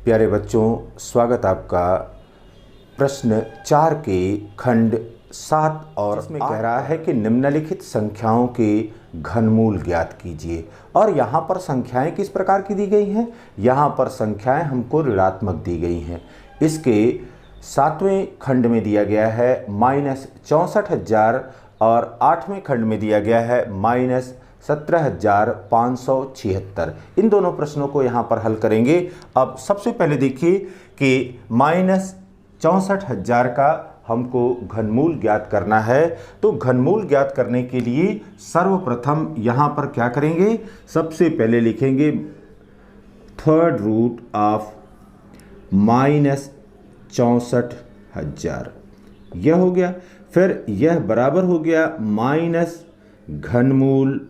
प्यारे बच्चों, स्वागत आपका प्रश्न 4 के खंड 7 और इसमें कह रहा है कि निम्नलिखित संख्याओं के घनमूल ज्ञात कीजिए। और यहाँ पर संख्याएं किस प्रकार की दी गई हैं? यहाँ पर संख्याएं हमको ऋणात्मक दी गई हैं। इसके 7वें खंड में दिया गया है -64,000 और 8वें खंड में दिया गया है -17,576। इन दोनों प्रश्नों को यहाँ पर हल करेंगे। अब सबसे पहले देखिए कि -64,000 का हमको घनमूल ज्ञात करना है। तो घनमूल ज्ञात करने के लिए सर्वप्रथम यहाँ पर क्या करेंगे? सबसे पहले लिखेंगे थर्ड रूट ऑफ -64,000, यह हो गया। फिर यह बराबर हो गया माइनस घनमूल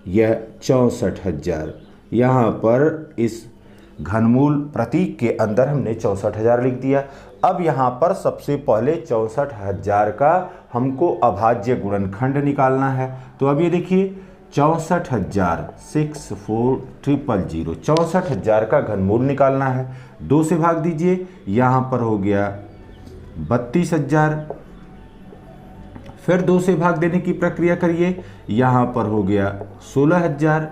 यह 64,000। यहाँ पर इस घनमूल प्रतीक के अंदर हमने 64,000 लिख दिया। अब यहाँ पर सबसे पहले 64,000 का हमको अभाज्य गुणनखंड निकालना है। तो अब ये देखिए 64,000 64,000 64,000 का घनमूल निकालना है। 2 से भाग दीजिए, यहाँ पर हो गया 32,000। फिर 2 से भाग देने की प्रक्रिया करिए, यहाँ पर हो गया 16,000।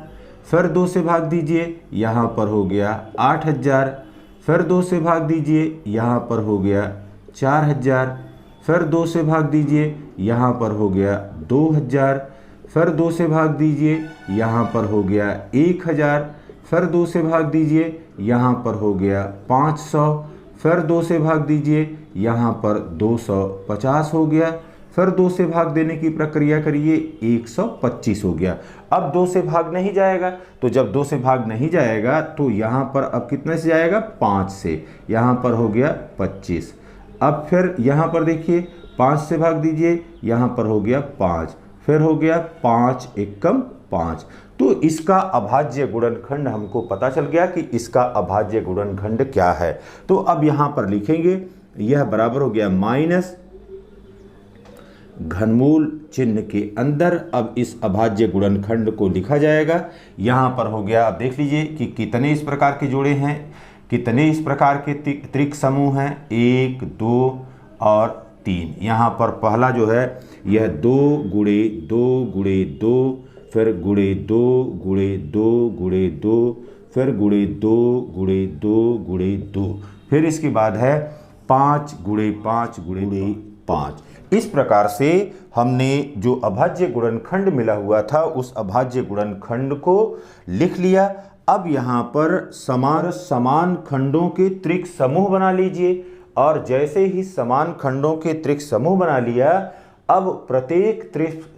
फिर 2 से भाग दीजिए, यहाँ पर हो गया 8,000। फिर 2 से भाग दीजिए, यहाँ पर हो गया 4,000। फिर 2 से भाग दीजिए, यहाँ पर हो गया 2,000। फिर 2 से भाग दीजिए, यहाँ पर हो गया 1,000। फिर 2 से भाग दीजिए, यहाँ पर हो गया 500। फिर 2 से भाग दीजिए, यहाँ पर 250 हो गया। फिर 2 से भाग देने की प्रक्रिया करिए, 125 हो गया। अब 2 से भाग नहीं जाएगा, तो जब 2 से भाग नहीं जाएगा तो यहाँ पर अब कितने से जाएगा? 5 से। यहाँ पर हो गया 25। अब फिर यहाँ पर देखिए 5 से भाग दीजिए, यहाँ पर हो गया 5। फिर हो गया 5 एकम 5। तो इसका अभाज्य गुणनखंड हमको पता चल गया कि इसका अभाज्य गुणनखंड क्या है। तो अब यहाँ पर लिखेंगे, यह बराबर हो गया माइनस घनमूल चिन्ह के अंदर अब इस अभाज्य गुणनखंड को लिखा जाएगा। यहाँ पर हो गया, आप देख लीजिए कि कितने इस प्रकार के जोड़े हैं, कितने इस प्रकार के त्रिक समूह हैं, 1 2 और 3। यहाँ पर पहला जो है यह 2 गुणे 2 गुणे 2, फिर गुणे 2 गुणे 2 गुणे 2, फिर गुणे 2 गुणे 2 गुणे 2, फिर इसके बाद है 5 गुणे 5 गुणे 5। इस प्रकार से हमने जो अभाज्य गुणनखंड मिला हुआ था उस अभाज्य गुणनखंड को लिख लिया। अब यहाँ पर समान खंडों के त्रिक समूह बना लीजिए। और जैसे ही समान खंडों के त्रिक समूह बना लिया, अब प्रत्येक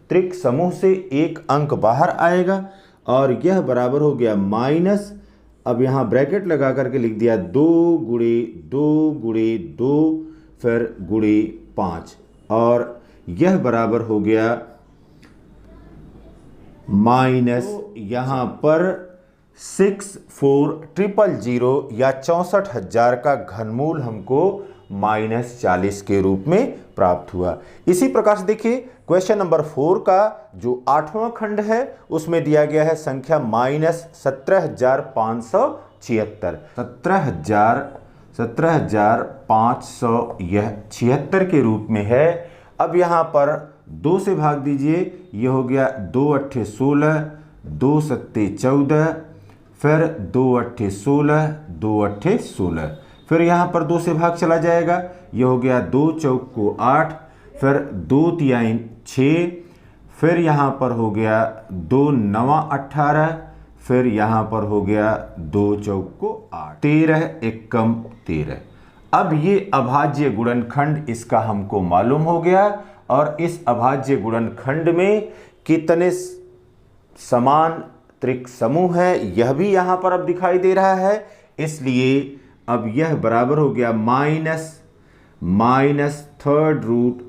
त्रिक समूह से एक अंक बाहर आएगा और यह बराबर हो गया माइनस, अब यहाँ ब्रैकेट लगा करके लिख दिया 2 गुणे 2 गुणे 2, फिर गुणे 5, और यह बराबर हो गया माइनस यहाँ पर 64,000 या 64,000 का घनमूल हमको -40 के रूप में प्राप्त हुआ। इसी प्रकार से देखिए क्वेश्चन नंबर 4 का जो 8वां खंड है उसमें दिया गया है संख्या -17,576। 17,500 यह 76 के रूप में है। अब यहाँ पर 2 से भाग दीजिए, यह हो गया 2 अट्ठे 16, 2 सत्ते 14, फिर 2 अट्ठे 16, 2 अट्ठे 16। फिर यहाँ पर 2 से भाग चला जाएगा, यह हो गया 2 चौक को 8, फिर 2 तिहाई 6, फिर यहाँ पर हो गया 2 नवा 18, फिर यहाँ पर हो गया 2 चौक को 8, 13 एकम 13। अब ये अभाज्य गुणनखंड इसका हमको मालूम हो गया। और इस अभाज्य गुणनखंड में कितने समान त्रिक समूह है यह भी यहाँ पर अब दिखाई दे रहा है। इसलिए अब यह बराबर हो गया माइनस थर्ड रूट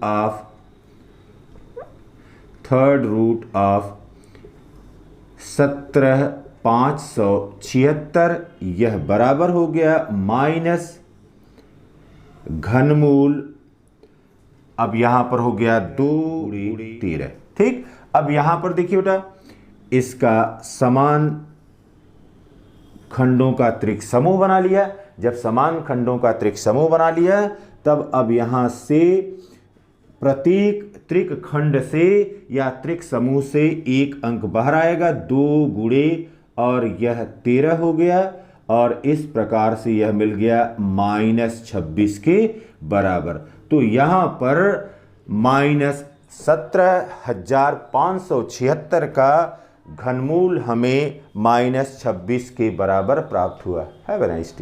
ऑफ 17,576, यह बराबर हो गया माइनस घनमूल, अब यहां पर हो गया 2 गुणे 13। ठीक, अब यहां पर देखिए बेटा इसका समान खंडों का त्रिक समूह बना लिया। जब समान खंडों का त्रिक समूह बना लिया तब अब यहाँ से प्रत्येक त्रिक खंड से या त्रिक समूह से एक अंक बाहर आएगा, 2 गुणे और यह 13 हो गया और इस प्रकार से यह मिल गया -26 के बराबर। तो यहाँ पर -17,576 का घनमूल हमें -26 के बराबर प्राप्त हुआ। Have a nice day.